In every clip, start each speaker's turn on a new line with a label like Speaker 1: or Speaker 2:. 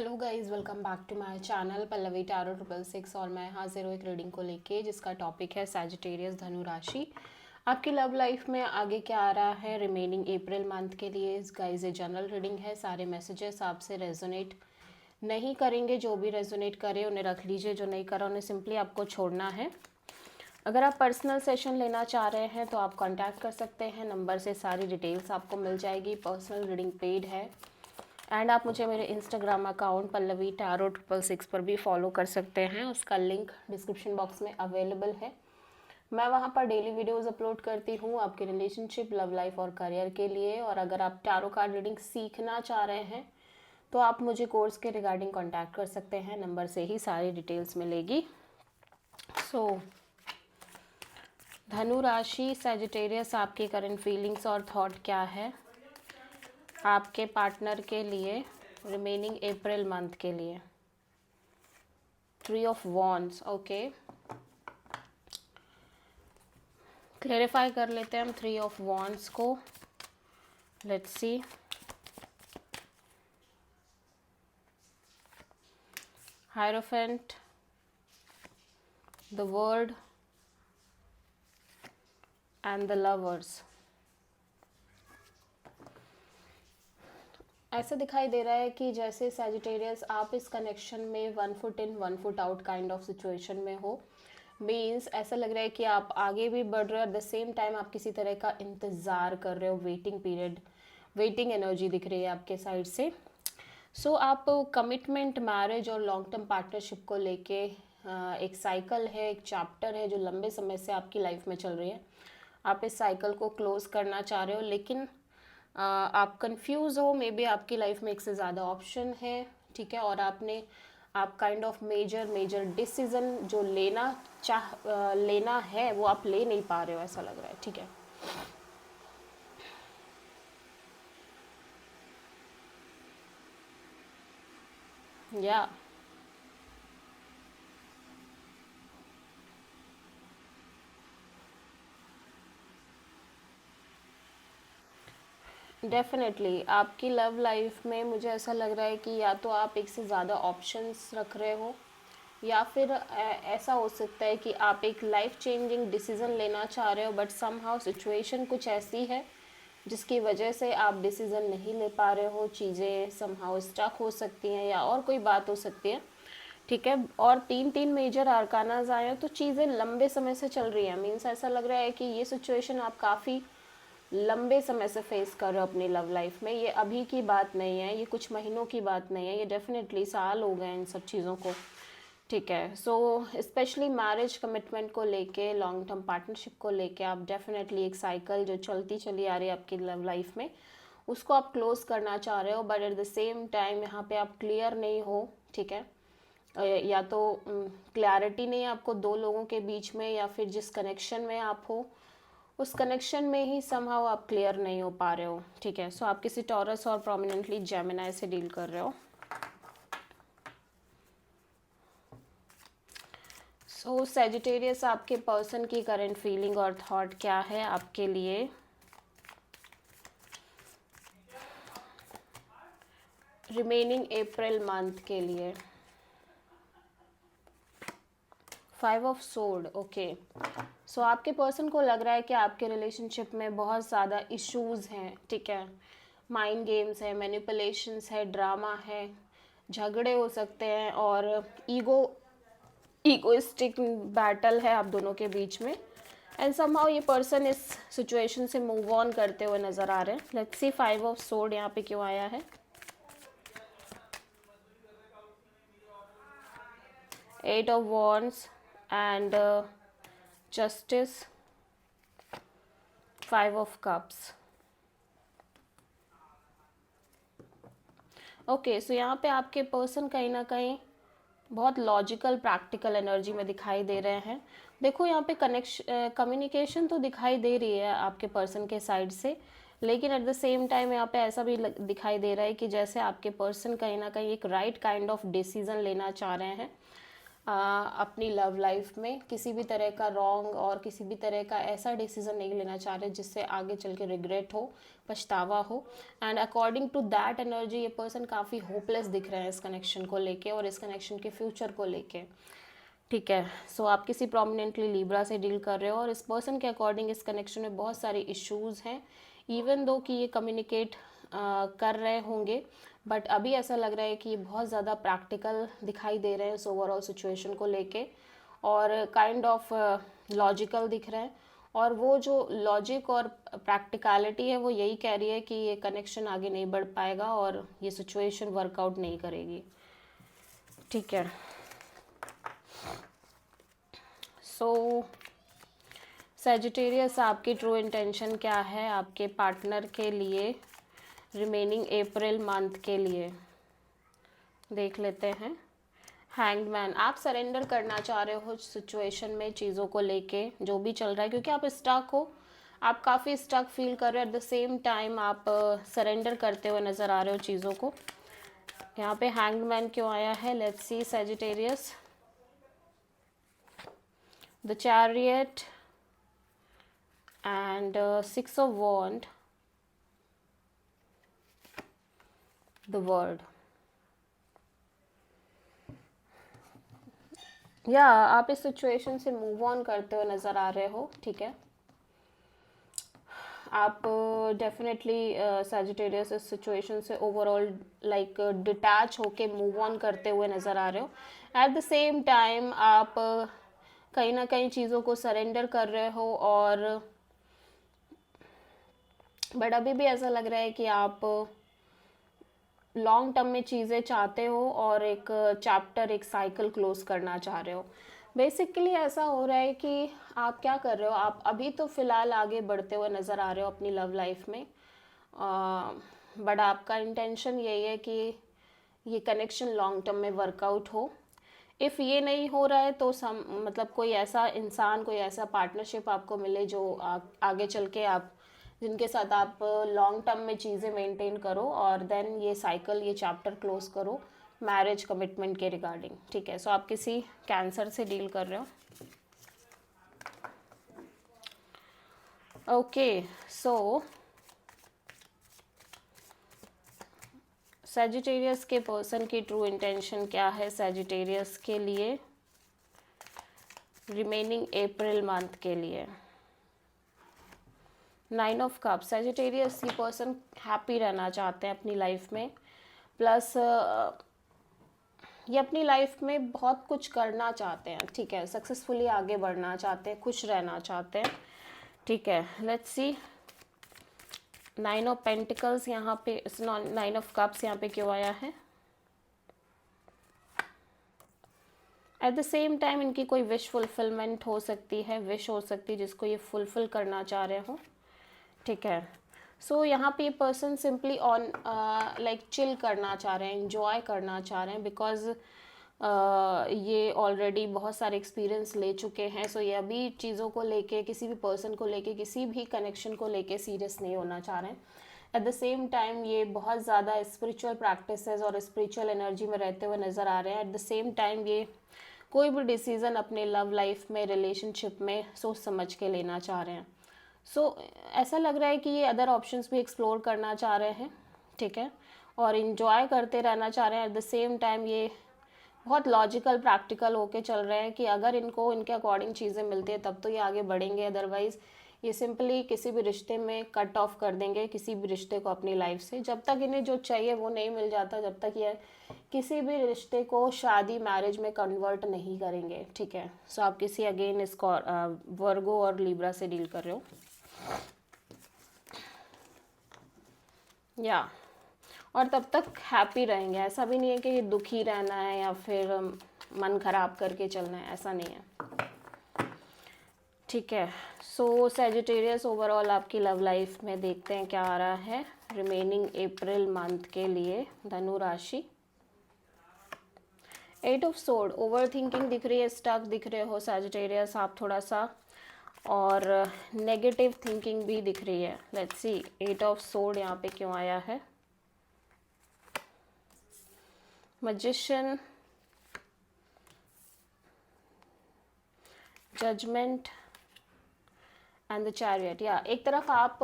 Speaker 1: Hello guys, welcome back to my channel Pallavi tarot 666 और मैं हाजिर हूँ एक रीडिंग को लेके जिसका टॉपिक है सैजिटेरियस धनु राशि। आपकी लव लाइफ में आगे क्या आ रहा है रिमेनिंग अप्रैल मंथ के लिए। इस गाइस ये जनरल रीडिंग है, सारे मैसेजेस आपसे रेजोनेट नहीं करेंगे। जो भी रेजोनेट करे उन्हें रख लीजिए, जो नहीं करा उन्हें सिंपली आपको छोड़ना है। अगर आप पर्सनल सेशन लेना चाह रहे हैं तो आप कॉन्टैक्ट कर सकते हैं, नंबर से सारी डिटेल्स आपको मिल जाएगी। पर्सनल रीडिंग पेड है एंड आप मुझे मेरे इंस्टाग्राम अकाउंट पल्लवी टैरो 666 पर भी फॉलो कर सकते हैं, उसका लिंक डिस्क्रिप्शन बॉक्स में अवेलेबल है। मैं वहाँ पर डेली वीडियोस अपलोड करती हूँ आपके रिलेशनशिप, लव लाइफ और करियर के लिए। और अगर आप टैरो कार्ड रीडिंग सीखना चाह रहे हैं तो आप मुझे कोर्स के रिगार्डिंग कॉन्टैक्ट कर सकते हैं, नंबर से ही सारी डिटेल्स मिलेगी। सो धनु राशि सैजिटेरियस, आपकी करंट फीलिंग्स और थॉट क्या है आपके पार्टनर के लिए रिमेनिंग अप्रैल मंथ के लिए। 3 ऑफ वॉन्ड्स, ओके, क्लेरिफाई कर लेते हैं हम 3 ऑफ वॉन्ड्स को। Let's see. Hierophant, the world and the lovers. ऐसा दिखाई दे रहा है कि जैसे सैजिटेरियस आप इस कनेक्शन में 1 foot in 1 foot out kind of situation में हो। मीन्स ऐसा लग रहा है कि आप आगे भी बढ़ रहे हो, एट द सेम टाइम आप किसी तरह का इंतज़ार कर रहे हो। वेटिंग पीरियड, वेटिंग एनर्जी दिख रही है आपके साइड से। सो आप कमिटमेंट, मैरिज और लॉन्ग टर्म पार्टनरशिप को लेके एक साइकिल है, एक चैप्टर है जो लंबे समय से आपकी लाइफ में चल रही है। आप इस साइकिल को क्लोज करना चाह रहे हो, लेकिन आप कंफ्यूज हो। मे बी आपकी लाइफ में एक से ज़्यादा ऑप्शन है, ठीक है, और आप काइंड ऑफ मेजर डिसीजन जो लेना है वो आप ले नहीं पा रहे हो, ऐसा लग रहा है, ठीक है। या डेफिनेटली आपकी लव लाइफ में मुझे ऐसा लग रहा है कि या तो आप एक से ज़्यादा ऑप्शंस रख रहे हो, या फिर ऐसा हो सकता है कि आप एक लाइफ चेंजिंग डिसीज़न लेना चाह रहे हो, बट समहाउ सिचुएशन कुछ ऐसी है जिसकी वजह से आप डिसीज़न नहीं ले पा रहे हो। चीज़ें समहाउ स्टक हो सकती हैं या और कोई बात हो सकती है, ठीक है। और तीन मेजर आर्कानाज आए हैं तो चीज़ें लंबे समय से चल रही हैं। मीन्स ऐसा लग रहा है कि ये सिचुएशन आप काफ़ी लंबे समय से फेस कर रहे हो अपनी लव लाइफ में। ये अभी की बात नहीं है, ये कुछ महीनों की बात नहीं है, ये डेफिनेटली साल हो गए इन सब चीज़ों को, ठीक है। सो स्पेशली मैरिज कमिटमेंट को लेके, लॉन्ग टर्म पार्टनरशिप को लेके आप डेफिनेटली एक साइकिल जो चलती चली आ रही है आपकी लव लाइफ में, उसको आप क्लोज करना चाह रहे हो। But at the same time यहाँ पे आप क्लियर नहीं हो, ठीक है। या तो क्लैरिटी नहीं है आपको दो लोगों के बीच में, या फिर जिस कनेक्शन में आप हो उस कनेक्शन में ही समहाउ आप क्लियर नहीं हो पा रहे हो, ठीक है। सो आप किसी टॉरस और प्रोमिनेंटली जेमिनी से डील कर रहे हो। सो सैजिटेरियस, आपके पर्सन की करंट फीलिंग और थॉट क्या है आपके लिए रिमेनिंग अप्रैल मंथ के लिए। 5 ऑफ सोर्ड, ओके। सो आपके पर्सन को लग रहा है कि आपके रिलेशनशिप में बहुत ज़्यादा इश्यूज हैं, ठीक है। माइंड गेम्स है, मैनिपुलेशंस है, ड्रामा है, झगड़े हो सकते हैं, और ईगोइस्टिक बैटल है आप दोनों के बीच में। एंड समहाउ ये पर्सन इस सिचुएशन से मूव ऑन करते हुए नज़र आ रहे हैं। लेट्स सी 5 ऑफ सोर्ड यहाँ पे क्यों आया है। 8 of wands and justice, 5 of cups, okay. So यहाँ पे आपके पर्सन कहीं ना कहीं बहुत लॉजिकल प्रैक्टिकल एनर्जी में दिखाई दे रहे हैं। देखो यहाँ पे कम्युनिकेशन तो दिखाई दे रही है आपके पर्सन के साइड से, लेकिन एट द सेम टाइम यहाँ पे ऐसा भी दिखाई दे रहा है कि जैसे आपके पर्सन कहीं ना कहीं एक राइट काइंड ऑफ डिसीजन लेना चाह रहे हैं। अपनी लव लाइफ में किसी भी तरह का रॉन्ग और किसी भी तरह का ऐसा डिसीजन नहीं लेना चाह रहे जिससे आगे चल के रिग्रेट हो, पछतावा हो। And according to that energy ये पर्सन काफ़ी होपलेस दिख रहे हैं इस कनेक्शन को लेके और इस कनेक्शन के फ्यूचर को लेके। ठीक है, सो आप किसी प्रोमिनेंटली लिब्रा से डील कर रहे हो और इस पर्सन के अकॉर्डिंग इस कनेक्शन में बहुत सारे इश्यूज़ हैं, इवन दो कि ये कम्युनिकेट कर रहे होंगे, बट अभी ऐसा लग रहा है कि ये बहुत ज़्यादा प्रैक्टिकल दिखाई दे रहे हैं इस ओवरऑल सिचुएशन को लेके और काइंड ऑफ लॉजिकल दिख रहे हैं। और वो जो लॉजिक और प्रैक्टिकलिटी है वो यही कह रही है कि ये कनेक्शन आगे नहीं बढ़ पाएगा और ये सिचुएशन वर्कआउट नहीं करेगी। ठीक है, सो सैजिटेरियस आपकी ट्रू इंटेंशन क्या है आपके पार्टनर के लिए रिमेनिंग अप्रैल मंथ के लिए, देख लेते हैं। हैंग्ड मैन, आप सरेंडर करना चाह रहे हो सिचुएशन में चीज़ों को लेके जो भी चल रहा है, क्योंकि आप स्टक हो, आप काफ़ी स्टक फील कर रहे हो। एट द सेम टाइम आप सरेंडर करते हुए नज़र आ रहे हो चीज़ों को। यहाँ पे हैंग्ड मैन क्यों आया है, let's see Sagittarius. The chariot and 6 of wand, the world. या आप इस सिचुएशन से मूव ऑन करते हुए नज़र आ रहे हो। ठीक है, आप डेफिनेटली सैजिटेरियस इस सिचुएशन से ओवरऑल लाइक डिटैच होके मूव ऑन करते हुए नज़र आ रहे हो। एट द सेम टाइम आप कहीं ना कहीं चीज़ों को सरेंडर कर रहे हो और बट अभी भी ऐसा लग रहा है कि आप लॉन्ग टर्म में चीज़ें चाहते हो और एक चैप्टर, एक साइकिल क्लोज करना चाह रहे हो। बेसिकली ऐसा हो रहा है कि आप क्या कर रहे हो, आप अभी तो फ़िलहाल आगे बढ़ते हुए नज़र आ रहे हो अपनी लव लाइफ में, बट आपका इंटेंशन यही है कि ये कनेक्शन लॉन्ग टर्म में वर्कआउट हो। इफ़ ये नहीं हो रहा है तो मतलब कोई ऐसा इंसान, कोई ऐसा पार्टनरशिप आपको मिले जो आगे चल के आप, जिनके साथ आप लॉन्ग टर्म में चीज़ें मेंटेन करो और देन ये साइकिल, ये चैप्टर क्लोज करो मैरिज कमिटमेंट के रिगार्डिंग। ठीक है, सो आप किसी कैंसर से डील कर रहे हो। ओके, सो सैजिटेरियस के पर्सन की ट्रू इंटेंशन क्या है सैजिटेरियस के लिए रिमेनिंग अप्रैल मंथ के लिए। 9 ऑफ कप्स, सैजिटेरियस ये पर्सन हैप्पी रहना चाहते हैं अपनी लाइफ में, प्लस ये अपनी लाइफ में बहुत कुछ करना चाहते हैं। ठीक है, सक्सेसफुली आगे बढ़ना चाहते हैं, खुश रहना चाहते हैं। ठीक है, लेट्स सी 9 ऑफ पेंटिकल्स यहाँ पे, 9 ऑफ कप्स यहाँ पे क्यों आया है। एट द सेम टाइम इनकी कोई विश फुलफिलमेंट हो सकती है, विश हो सकती है जिसको ये फुलफिल करना चाह रहे हो। ठीक है, सो यहाँ पे ये person simply on like chill करना चाह रहे हैं, इंजॉय करना चाह रहे हैं, बिकॉज ये ऑलरेडी बहुत सारे एक्सपीरियंस ले चुके हैं। सो ये अभी चीज़ों को लेके, किसी भी पर्सन को लेके, किसी भी कनेक्शन को लेके सीरियस नहीं होना चाह रहे हैं। एट द सेम टाइम ये बहुत ज़्यादा स्पिरिचुअल प्रैक्टिसेस और स्पिरिचुअल एनर्जी में रहते हुए नज़र आ रहे हैं। एट द सेम टाइम ये कोई भी डिसीज़न अपने लव लाइफ में, रिलेशनशिप में सोच समझ के लेना चाह रहे हैं। सो ऐसा लग रहा है कि ये अदर ऑप्शंस भी एक्सप्लोर करना चाह रहे हैं। ठीक है, और इन्जॉय करते रहना चाह रहे हैं। एट द सेम टाइम ये बहुत लॉजिकल, प्रैक्टिकल होके चल रहे हैं कि अगर इनको इनके अकॉर्डिंग चीज़ें मिलती है तब तो ये आगे बढ़ेंगे, अदरवाइज़ ये सिंपली किसी भी रिश्ते में कट ऑफ कर देंगे, किसी भी रिश्ते को अपनी लाइफ से। जब तक इन्हें जो चाहिए वो नहीं मिल जाता, जब तक ये किसी भी रिश्ते को शादी, मैरिज में कन्वर्ट नहीं करेंगे। ठीक है, सो आप किसी अगेन इसको वर्गो और लिब्रा से डील कर रहे हो। या और तब तक हैप्पी रहेंगे, ऐसा भी नहीं है कि दुखी रहना है या फिर मन खराब करके चलना है, ऐसा नहीं है। ठीक है, सो सैजिटेरियस ओवरऑल आपकी लव लाइफ में देखते हैं क्या आ रहा है रिमेनिंग अप्रैल मंथ के लिए धनु राशि। 8 ऑफ सोर्ड, ओवर थिंकिंग दिख रही है, स्टक दिख रहे हो सैजिटेरियस आप थोड़ा सा, और नेगेटिव थिंकिंग भी दिख रही है। लेट्स सी 8 ऑफ सोर्ड यहाँ पे क्यों आया है। Magician, judgement and the chariot. या एक तरफ आप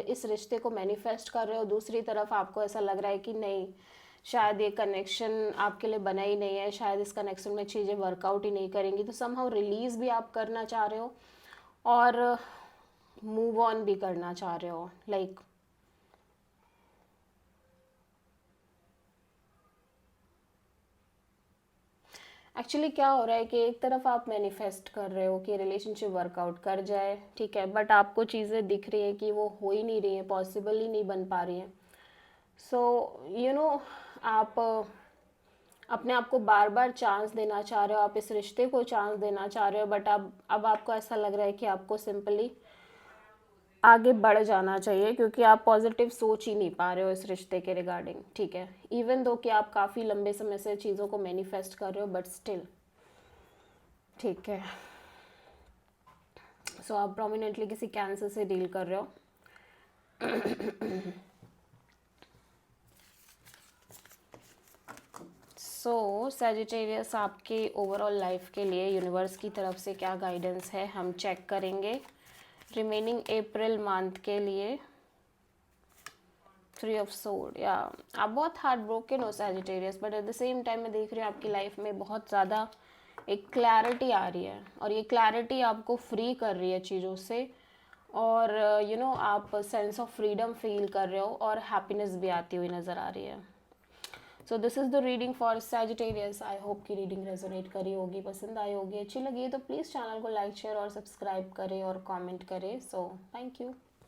Speaker 1: इस रिश्ते को मैनिफेस्ट कर रहे हो, दूसरी तरफ आपको ऐसा लग रहा है कि नहीं, शायद ये कनेक्शन आपके लिए बना ही नहीं है, शायद इस कनेक्शन में चीज़ें वर्कआउट ही नहीं करेंगी। तो समहाउ रिलीज भी आप करना चाह रहे हो और मूव ऑन भी करना चाह रहे हो। लाइक एक्चुअली क्या हो रहा है कि एक तरफ आप मैनिफेस्ट कर रहे हो कि रिलेशनशिप वर्कआउट कर जाए, ठीक है, बट आपको चीज़ें दिख रही है कि वो हो ही नहीं रही है, पॉसिबल ही नहीं बन पा रही हैं। सो यू नो आप अपने आप को बार बार चांस देना चाह रहे हो, आप इस रिश्ते को चांस देना चाह रहे हो, बट अब आपको ऐसा लग रहा है कि आपको सिंपली आगे बढ़ जाना चाहिए, क्योंकि आप पॉजिटिव सोच ही नहीं पा रहे हो इस रिश्ते के रिगार्डिंग, ठीक है। इवन दो कि आप काफ़ी लंबे समय से चीज़ों को मैनिफेस्ट कर रहे हो, बट स्टिल, ठीक है। सो आप प्रोमिनेंटली किसी कैंसर से डील कर रहे हो। सो सैजिटेरियस, आपके ओवरऑल लाइफ के लिए यूनिवर्स की तरफ से क्या गाइडेंस है हम चेक करेंगे रिमेनिंग अप्रैल मंथ के लिए। 3 ऑफ सोर्ड। या आप बहुत हार्ट ब्रोकन हो Sagittarius, but at the same time मैं देख रही हूँ आपकी लाइफ में बहुत ज़्यादा एक क्लैरिटी आ रही है, और ये क्लैरिटी आपको फ्री कर रही है चीज़ों से, और आप सेंस ऑफ फ्रीडम फील कर रहे हो और हैप्पीनेस भी आती हुई नज़र आ रही है। So this is the reading for Sagittarius. I hope की रीडिंग रेजोनेट करी होगी, पसंद आई होगी, अच्छी लगी तो प्लीज़ चैनल को लाइक शेयर और सब्सक्राइब करें और कमेंट करें। So thank you.